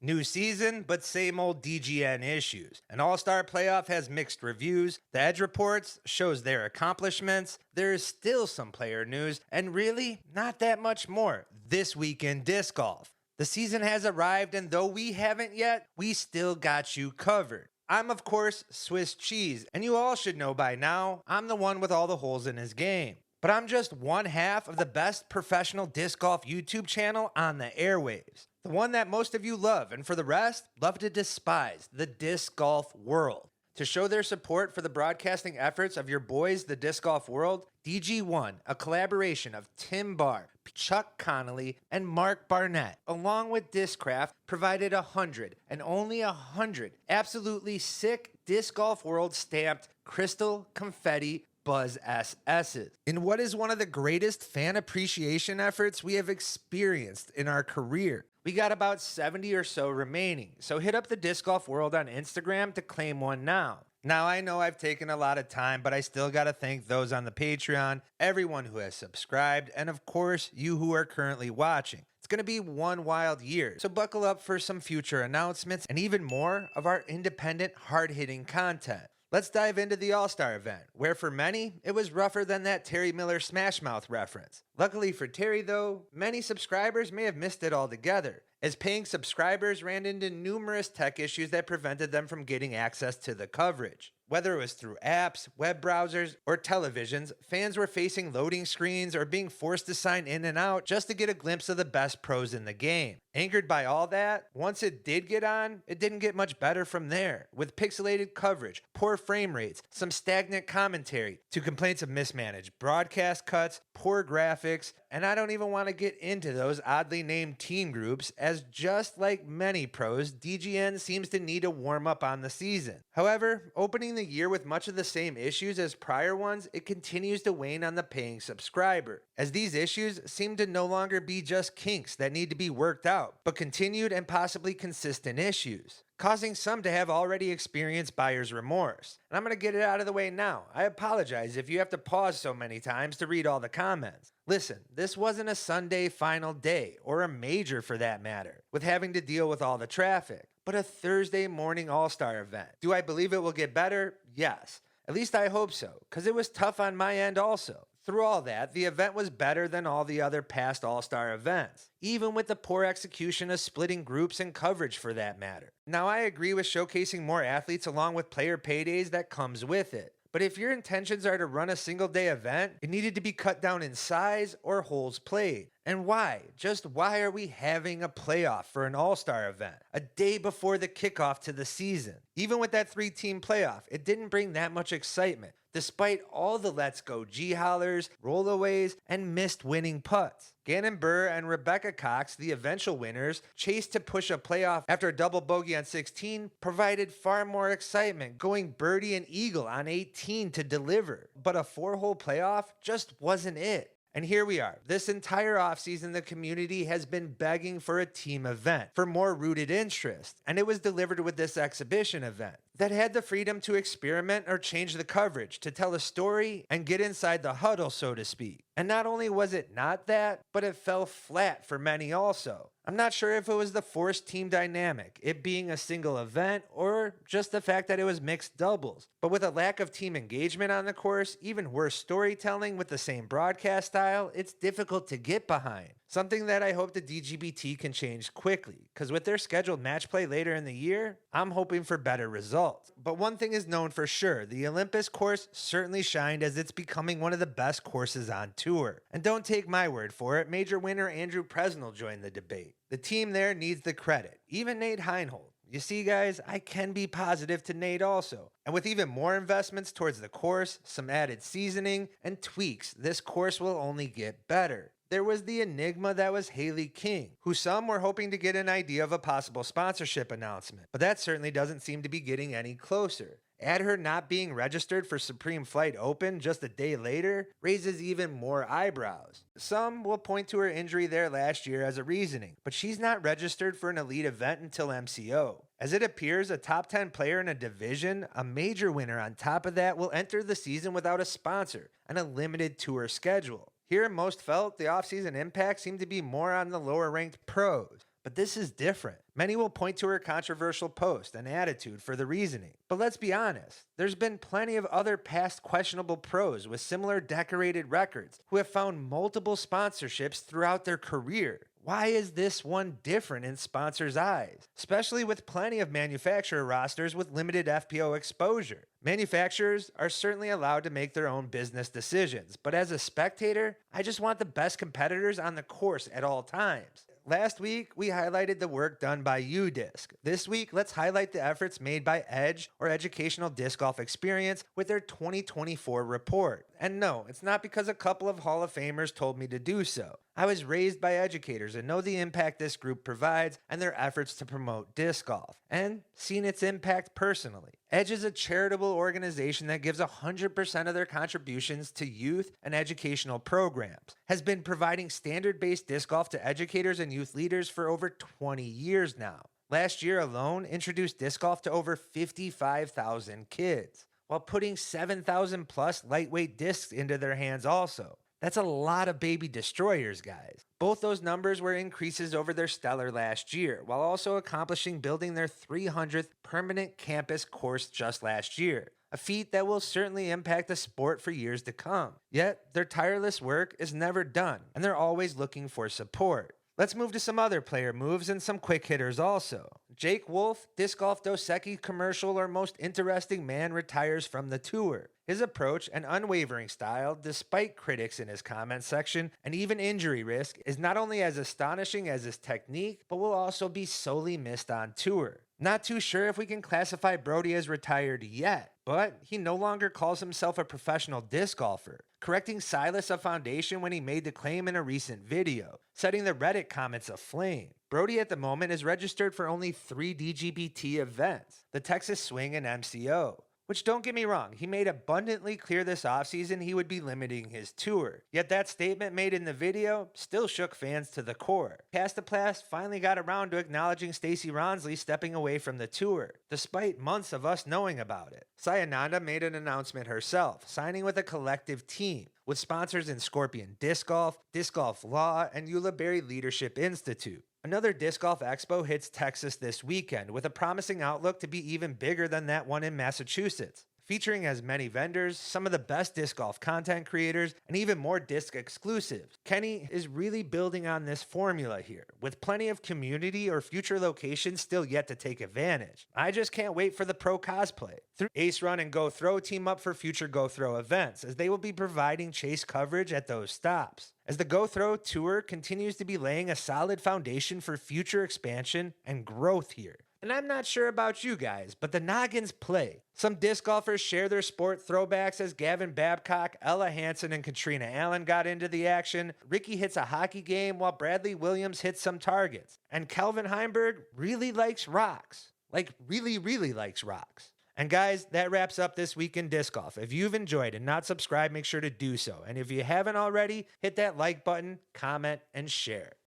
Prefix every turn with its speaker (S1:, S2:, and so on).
S1: New season, but same old DGN issues. An all-star playoff has mixed reviews. The Edge reports shows their accomplishments. There is still some player news, and really, not that much more this week in disc golf. The season has arrived, and though we haven't yet, we still got you covered. I'm, of course, Swiss Cheese, and you all should know by now, I'm the one with all the holes in his game. But I'm just one half of the best professional disc golf YouTube channel on the airwaves. The one that most of you love, and for the rest, love to despise, the disc golf world. To show their support for the broadcasting efforts of your boys, the disc golf world, DG1, a collaboration of Tim Barr, Chuck Connolly, and Mark Barnett, along with Discraft, provided 100, and only 100, absolutely sick disc golf world stamped crystal confetti Buzz SS's in what is one of the greatest fan appreciation efforts we have experienced in our career. We got about 70 or so remaining, so hit up the Disc Golf World on Instagram to claim one now. Now I know I've taken a lot of time, but I still gotta thank those on the Patreon, everyone who has subscribed, and of course, you who are currently watching. It's gonna be one wild year, so buckle up for some future announcements and even more of our independent, hard-hitting content. Let's dive into the All-Star event, where for many, it was rougher than that Terry Miller Smash Mouth reference. Luckily for Terry though, many subscribers may have missed it altogether, as paying subscribers ran into numerous tech issues that prevented them from getting access to the coverage. Whether it was through apps, web browsers, or televisions, fans were facing loading screens or being forced to sign in and out just to get a glimpse of the best pros in the game. Anchored by all that, once it did get on, it didn't get much better from there, with pixelated coverage, poor frame rates, some stagnant commentary, to complaints of mismanaged broadcast cuts, poor graphics, and I don't even want to get into those oddly named team groups, as just like many pros, DGN seems to need a warm-up on the season. However, opening the year with much of the same issues as prior ones, it continues to wane on the paying subscriber, as these issues seem to no longer be just kinks that need to be worked out, but continued and possibly consistent issues, causing some to have already experienced buyer's remorse. And I'm going to get it out of the way now. I apologize if you have to pause so many times to read all the comments. Listen, this wasn't a Sunday final day, or a major for that matter, with having to deal with all the traffic, but a Thursday morning All-Star event. Do I believe it will get better? Yes. At least I hope so, because it was tough on my end also. Through all that, the event was better than all the other past All-Star events, even with the poor execution of splitting groups and coverage for that matter. Now I agree with showcasing more athletes along with player paydays that comes with it. But if your intentions are to run a single day event, it needed to be cut down in size or holes played. And why? Just why are we having a playoff for an all-star event a day before the kickoff to the season? Even with that 3-team playoff, it didn't bring that much excitement, despite all the let's go G-hollers, rollaways, and missed winning putts. Gannon Burr and Rebecca Cox, the eventual winners, chased to push a playoff after a double bogey on 16, provided far more excitement, going birdie and eagle on 18 to deliver. But a 4-hole playoff just wasn't it. And here we are. This entire offseason, the community has been begging for a team event, for more rooted interest, and it was delivered with this exhibition event that had the freedom to experiment or change the coverage, to tell a story and get inside the huddle, so to speak. And not only was it not that, but it fell flat for many also. I'm not sure if it was the forced team dynamic, it being a single event, or just the fact that it was mixed doubles. But with a lack of team engagement on the course, even worse storytelling with the same broadcast style, it's difficult to get behind. Something that I hope the dgpt can change quickly, because with their scheduled match play later in the year, I'm hoping for better results. But one thing is known for sure, the Olympus course certainly shined as it's becoming one of the best courses on tour. And don't take my word for it, major winner Andrew Presnell joined the debate. The team there needs the credit, even Nate Heinhold. You see guys, I can be positive to Nate also. And with even more investments towards the course, some added seasoning, and tweaks, this course will only get better. There was the enigma that was Haley King, who some were hoping to get an idea of a possible sponsorship announcement, but that certainly doesn't seem to be getting any closer. Add her not being registered for Supreme Flight Open just a day later raises even more eyebrows. Some will point to her injury there last year as a reasoning, but she's not registered for an elite event until MCO. As it appears, a top 10 player in a division, a major winner on top of that, will enter the season without a sponsor and a limited tour schedule. Here, most felt the offseason impact seemed to be more on the lower-ranked pros. but this is different. Many will point to her controversial post and attitude for the reasoning. But let's be honest, there's been plenty of other past questionable pros with similar decorated records who have found multiple sponsorships throughout their career. Why is this one different in sponsors' eyes? Especially with plenty of manufacturer rosters with limited FPO exposure. Manufacturers are certainly allowed to make their own business decisions, but as a spectator, I just want the best competitors on the course at all times. Last week, we highlighted the work done by UDisc. This week, let's highlight the efforts made by Edge, or Educational Disc Golf Experience, with their 2024 report. And no, it's not because a couple of Hall of Famers told me to do so. I was raised by educators and know the impact this group provides and their efforts to promote disc golf, and seen its impact personally. Edge is a charitable organization that gives 100% of their contributions to youth and educational programs, has been providing standard-based disc golf to educators and youth leaders for over 20 years now. Last year alone, introduced disc golf to over 55,000 kids, while putting 7,000 plus lightweight discs into their hands also. That's a lot of baby destroyers, guys. Both those numbers were increases over their stellar last year, while also accomplishing building their 300th permanent campus course just last year, a feat that will certainly impact the sport for years to come. Yet, their tireless work is never done, and they're always looking for support. Let's move to some other player moves and some quick hitters also. Jake Wolf, Disc Golf Dos Equis commercial or most interesting man, retires from the tour. His approach and unwavering style, despite critics in his comment section and even injury risk, is not only as astonishing as his technique, but will also be sorely missed on tour. Not too sure if we can classify Brody as retired yet, but he no longer calls himself a professional disc golfer, correcting Silas of Foundation when he made the claim in a recent video, setting the Reddit comments aflame. Brody at the moment is registered for only 3 dgpt events, the Texas Swing and MCO. Which, don't get me wrong, he made abundantly clear this offseason he would be limiting his tour. Yet that statement made in the video still shook fans to the core. Castaplast finally got around to acknowledging Stacey Ronsley stepping away from the tour, despite months of us knowing about it. Sayananda made an announcement herself, signing with a collective team, with sponsors in Scorpion Disc Golf Law, and Ulibarri Leadership Institute. Another Disc Golf Expo hits Texas this weekend, with a promising outlook to be even bigger than that one in Massachusetts, featuring as many vendors, some of the best disc golf content creators, and even more disc exclusives. Kenny is really building on this formula here, with plenty of community or future locations still yet to take advantage. I just can't wait for the pro cosplay. Ace Run and Go Throw team up for future Go Throw events, as they will be providing chase coverage at those stops, as the Go Throw Tour continues to be laying a solid foundation for future expansion and growth here. And I'm not sure about you guys, but the noggins play. Some disc golfers share their sport throwbacks as Gavin Babcock, Ella Hansen, and Katrina Allen got into the action. Ricky hits a hockey game while Bradley Williams hits some targets. And Calvin Heimberg really likes rocks. Like really, really likes rocks. And guys, that wraps up this week in disc golf. If you've enjoyed and not subscribed, make sure to do so. And if you haven't already, hit that like button, comment, and share.